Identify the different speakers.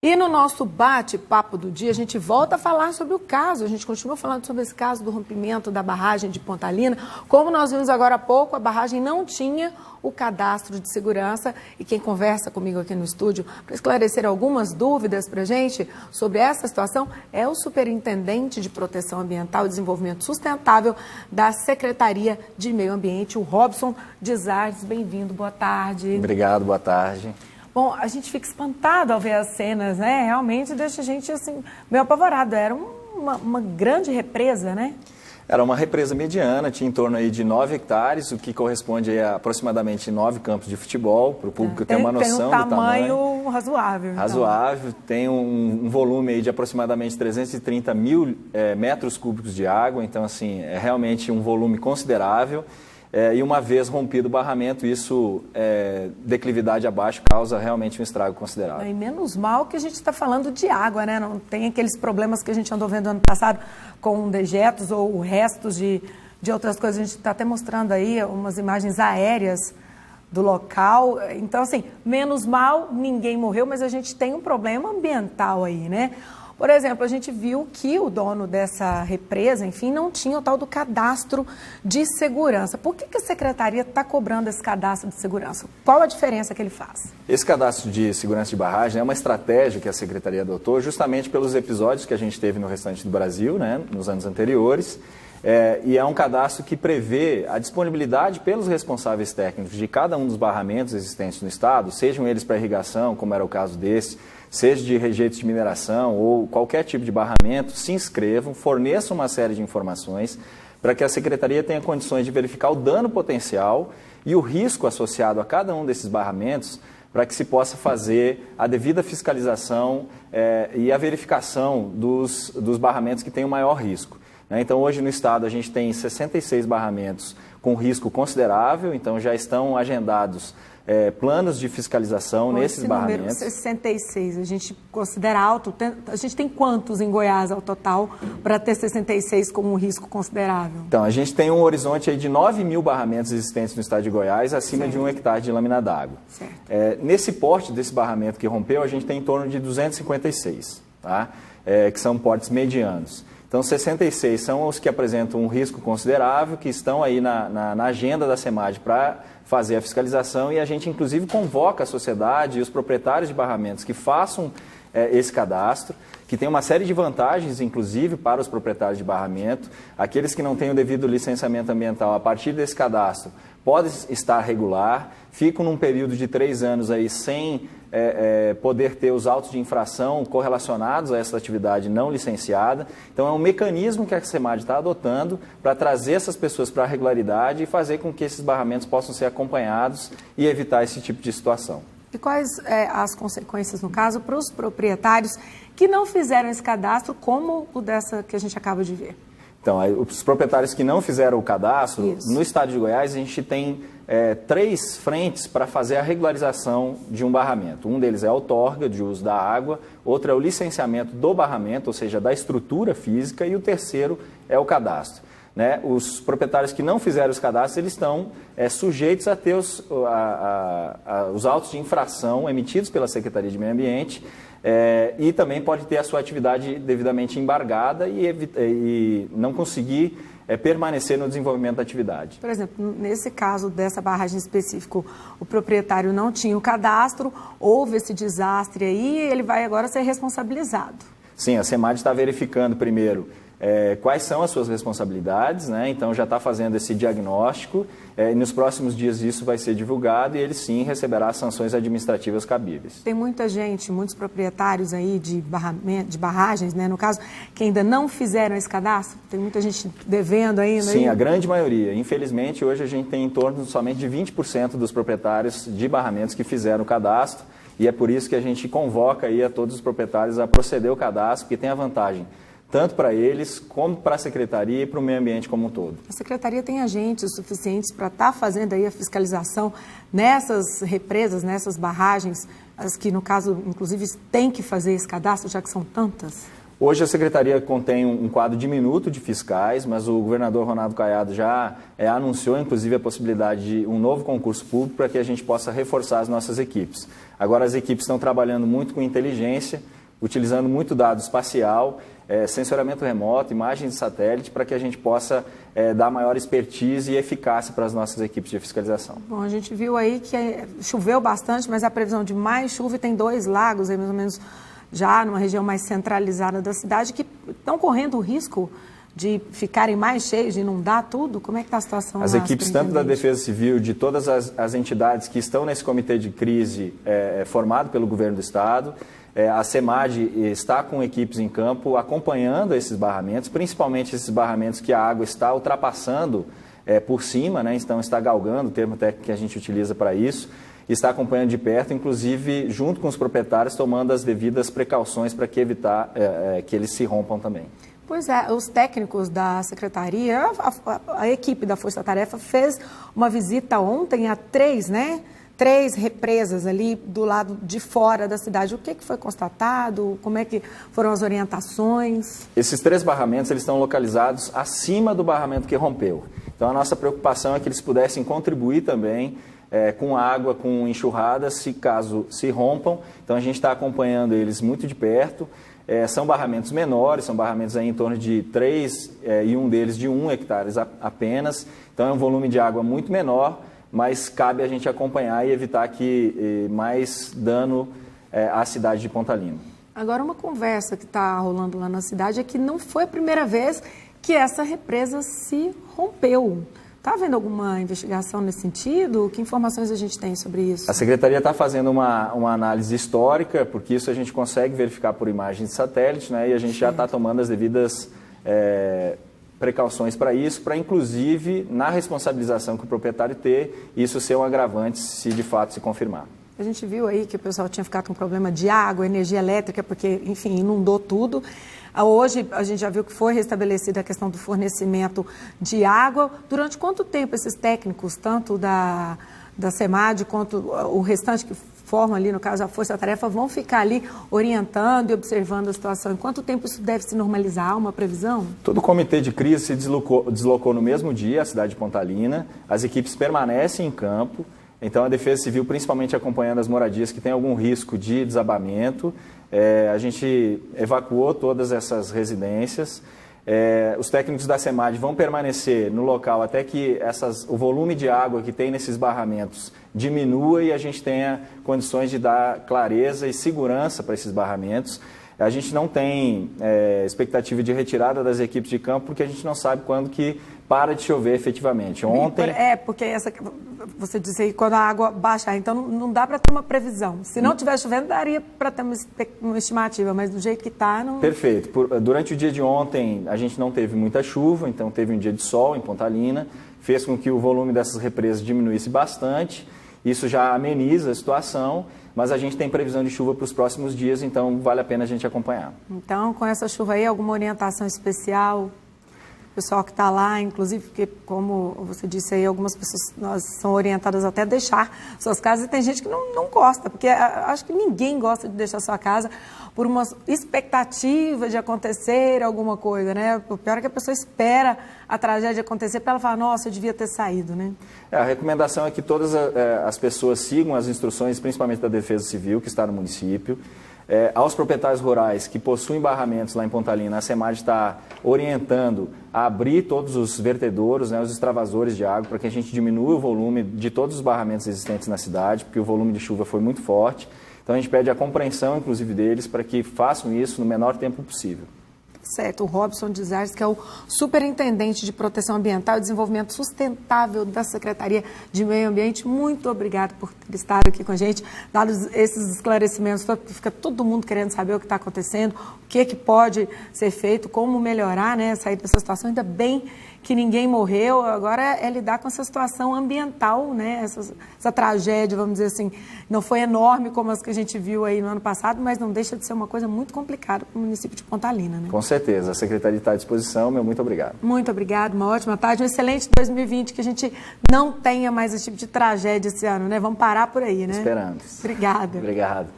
Speaker 1: E no nosso bate-papo do dia, a gente volta a falar sobre o caso. A gente continua falando sobre esse caso do rompimento da barragem de Pontalina. Como nós vimos agora há pouco, a barragem não tinha o cadastro de segurança. E quem conversa comigo aqui no estúdio para esclarecer algumas dúvidas para a gente sobre essa situação é o Superintendente de Proteção Ambiental e Desenvolvimento Sustentável da Secretaria de Meio Ambiente, o Robson Dizardes. Bem-vindo, boa tarde.
Speaker 2: Obrigado, boa tarde.
Speaker 1: Bom, a gente fica espantado ao ver as cenas, né? Realmente deixa a gente, assim, meio apavorado. Era uma grande represa, né?
Speaker 2: Era uma represa mediana, tinha em torno aí de 9 hectares, o que corresponde a aproximadamente 9 campos de futebol, para o público ter uma noção do tamanho.
Speaker 1: Tem um tamanho razoável. Então.
Speaker 2: Razoável, tem um volume aí de aproximadamente 330 mil metros cúbicos de água, então assim, é realmente um volume considerável. E uma vez rompido o barramento, isso, declividade abaixo, causa realmente um estrago considerável.
Speaker 1: E menos mal que a gente está falando de água, né? Não tem aqueles problemas que a gente andou vendo ano passado com dejetos ou restos de outras coisas. A gente está até mostrando aí umas imagens aéreas do local. Então, assim, menos mal, ninguém morreu, mas a gente tem um problema ambiental aí, né? Por exemplo, a gente viu que o dono dessa represa, enfim, não tinha o tal do cadastro de segurança. Por que a Secretaria está cobrando esse cadastro de segurança? Qual a diferença que ele faz?
Speaker 2: Esse cadastro de segurança de barragem é uma estratégia que a Secretaria adotou justamente pelos episódios que a gente teve no restante do Brasil, né, nos anos anteriores. E é um cadastro que prevê a disponibilidade pelos responsáveis técnicos de cada um dos barramentos existentes no estado, sejam eles para irrigação, como era o caso desse, seja de rejeitos de mineração ou qualquer tipo de barramento, se inscrevam, forneçam uma série de informações para que a Secretaria tenha condições de verificar o dano potencial e o risco associado a cada um desses barramentos para que se possa fazer a devida fiscalização e a verificação dos barramentos que têm o maior risco. Então, hoje no estado a gente tem 66 barramentos com risco considerável, então já estão agendados planos de fiscalização nesses barramentos.
Speaker 1: Esse número 66, a gente considera alto? A gente tem quantos em Goiás ao total para ter 66 como um risco considerável?
Speaker 2: Então, a gente tem um horizonte aí de 9 mil barramentos existentes no estado de Goiás, acima de 1 hectare de lâmina d'água. Nesse porte desse barramento que rompeu, a gente tem em torno de 256, tá? Que são portes medianos. Então, 66 são os que apresentam um risco considerável, que estão aí na agenda da SEMAD para fazer a fiscalização, e a gente, inclusive, convoca a sociedade e os proprietários de barramentos que façam esse cadastro, que tem uma série de vantagens, inclusive, para os proprietários de barramento. Aqueles que não têm o devido licenciamento ambiental, a partir desse cadastro, podem estar regular, ficam num período de 3 anos aí sem poder ter os autos de infração correlacionados a essa atividade não licenciada. Então, é um mecanismo que a SEMAD está adotando para trazer essas pessoas para a regularidade e fazer com que esses barramentos possam ser acompanhados e evitar esse tipo de situação.
Speaker 1: E quais as consequências, no caso, para os proprietários que não fizeram esse cadastro, como o dessa que a gente acaba de ver?
Speaker 2: Então, os proprietários que não fizeram o cadastro, no estado de Goiás, a gente tem 3 frentes para fazer a regularização de um barramento. Um deles é a outorga de uso da água, outro é o licenciamento do barramento, ou seja, da estrutura física, e o terceiro é o cadastro. Os proprietários que não fizeram os cadastros, eles estão sujeitos a ter os autos de infração emitidos pela Secretaria de Meio Ambiente, e também pode ter a sua atividade devidamente embargada e não conseguir permanecer no desenvolvimento da atividade.
Speaker 1: Por exemplo, nesse caso dessa barragem específica, o proprietário não tinha o cadastro, houve esse desastre aí, ele vai agora ser responsabilizado.
Speaker 2: Sim, a SEMAD está verificando primeiro quais são as suas responsabilidades, então já está fazendo esse diagnóstico, e nos próximos dias isso vai ser divulgado e ele sim receberá as sanções administrativas cabíveis.
Speaker 1: Tem muita gente, muitos proprietários aí de barragens, no caso, que ainda não fizeram esse cadastro? Tem muita gente devendo ainda?
Speaker 2: Sim, a grande maioria. Infelizmente, hoje a gente tem em torno somente de 20% dos proprietários de barramentos que fizeram o cadastro, e é por isso que a gente convoca aí a todos os proprietários a proceder ao cadastro, porque tem a vantagem tanto para eles, como para a Secretaria e para o meio ambiente como um todo.
Speaker 1: A Secretaria tem agentes suficientes para estar fazendo aí a fiscalização nessas represas, nessas barragens, as que, no caso, inclusive, tem que fazer esse cadastro, já que são tantas?
Speaker 2: Hoje a Secretaria contém um quadro diminuto de fiscais, mas o governador Ronaldo Caiado já anunciou, inclusive, a possibilidade de um novo concurso público para que a gente possa reforçar as nossas equipes. Agora as equipes estão trabalhando muito com inteligência, utilizando muito dado espacial, sensoramento remoto, imagens de satélite, para que a gente possa dar maior expertise e eficácia para as nossas equipes de fiscalização.
Speaker 1: Bom, a gente viu aí que choveu bastante, mas a previsão de mais chuva, e tem 2 lagos aí mais ou menos já numa região mais centralizada da cidade que estão correndo o risco de ficarem mais cheios, de inundar tudo. Como é que está a situação lá?
Speaker 2: As equipes tanto da Defesa Civil, de todas as entidades que estão nesse comitê de crise formado pelo governo do estado, a CEMAD está com equipes em campo acompanhando esses barramentos, principalmente esses barramentos que a água está ultrapassando por cima, né? Então está galgando, o termo técnico que a gente utiliza para isso, está acompanhando de perto, inclusive junto com os proprietários, tomando as devidas precauções para que evitar que eles se rompam também.
Speaker 1: Pois é, os técnicos da Secretaria, a equipe da Força Tarefa fez uma visita ontem a 3 represas ali do lado de fora da cidade. O que foi constatado? Como é que foram as orientações?
Speaker 2: Esses 3 barramentos eles estão localizados acima do barramento que rompeu. Então a nossa preocupação é que eles pudessem contribuir também com água, com enxurradas, caso se rompam. Então a gente está acompanhando eles muito de perto. São barramentos menores, são barramentos aí em torno de 3 e um deles de 1 hectare apenas. Então é um volume de água muito menor, mas cabe a gente acompanhar e evitar que mais dano à cidade de Pontalina.
Speaker 1: Agora, uma conversa que está rolando lá na cidade é que não foi a primeira vez que essa represa se rompeu. Está havendo alguma investigação nesse sentido? Que informações a gente tem sobre isso?
Speaker 2: A Secretaria está fazendo uma análise histórica, porque isso a gente consegue verificar por imagens de satélite, né? E a gente já está tomando as devidas precauções para isso, para inclusive, na responsabilização que o proprietário ter, isso ser um agravante se de fato se confirmar.
Speaker 1: A gente viu aí que o pessoal tinha ficado com problema de água, energia elétrica, porque, enfim, inundou tudo. Hoje, a gente já viu que foi restabelecida a questão do fornecimento de água. Durante quanto tempo esses técnicos, tanto da CEMAD quanto o restante que formam ali, no caso, a Força Tarefa, vão ficar ali orientando e observando a situação? Em quanto tempo isso deve se normalizar? Há uma previsão?
Speaker 2: Todo o comitê de crise se deslocou no mesmo dia à cidade de Pontalina. As equipes permanecem em campo. Então, a Defesa Civil, principalmente acompanhando as moradias que têm algum risco de desabamento, a gente evacuou todas essas residências. Os técnicos da CEMAD vão permanecer no local até que o volume de água que tem nesses barramentos diminua e a gente tenha condições de dar clareza e segurança para esses barramentos. A gente não tem expectativa de retirada das equipes de campo porque a gente não sabe quando que para de chover efetivamente. Ontem...
Speaker 1: porque você disse aí quando a água baixar, então não dá para ter uma previsão. Se não estiver chovendo, daria para ter uma estimativa, mas do jeito que está, não...
Speaker 2: Perfeito. Durante o dia de ontem, a gente não teve muita chuva, então teve um dia de sol em Pontalina, fez com que o volume dessas represas diminuísse bastante. Isso já ameniza a situação, mas a gente tem previsão de chuva para os próximos dias, então vale a pena a gente acompanhar.
Speaker 1: Então, com essa chuva aí, alguma orientação especial? O pessoal que está lá, inclusive, porque, como você disse aí, algumas pessoas são orientadas até a deixar suas casas, e tem gente que não gosta, porque acho que ninguém gosta de deixar sua casa por uma expectativa de acontecer alguma coisa, né? O pior é que a pessoa espera a tragédia acontecer para ela falar, nossa, eu devia ter saído, né?
Speaker 2: A recomendação é que todas as pessoas sigam as instruções, principalmente da Defesa Civil, que está no município. Aos proprietários rurais que possuem barramentos lá em Pontalina, a CEMAD está orientando a abrir todos os vertedouros, né, os extravasores de água, para que a gente diminua o volume de todos os barramentos existentes na cidade, porque o volume de chuva foi muito forte. Então a gente pede a compreensão, inclusive, deles para que façam isso no menor tempo possível.
Speaker 1: Certo, o Robson Dizares, que é o Superintendente de Proteção Ambiental e Desenvolvimento Sustentável da Secretaria de Meio Ambiente, muito obrigado por ter estado aqui com a gente, dados esses esclarecimentos, fica todo mundo querendo saber o que está acontecendo, o que pode ser feito, como melhorar, né, sair dessa situação. Ainda bem que ninguém morreu, agora é lidar com essa situação ambiental, né, essa tragédia, vamos dizer assim, não foi enorme como as que a gente viu aí no ano passado, mas não deixa de ser uma coisa muito complicada para o município de Pontalina, né?
Speaker 2: Com certeza, a Secretaria está à disposição, muito obrigado.
Speaker 1: Muito obrigado, uma ótima tarde, um excelente 2020, que a gente não tenha mais esse tipo de tragédia esse ano, né? Vamos parar por aí, né?
Speaker 2: Esperamos.
Speaker 1: Obrigada.
Speaker 2: Obrigado.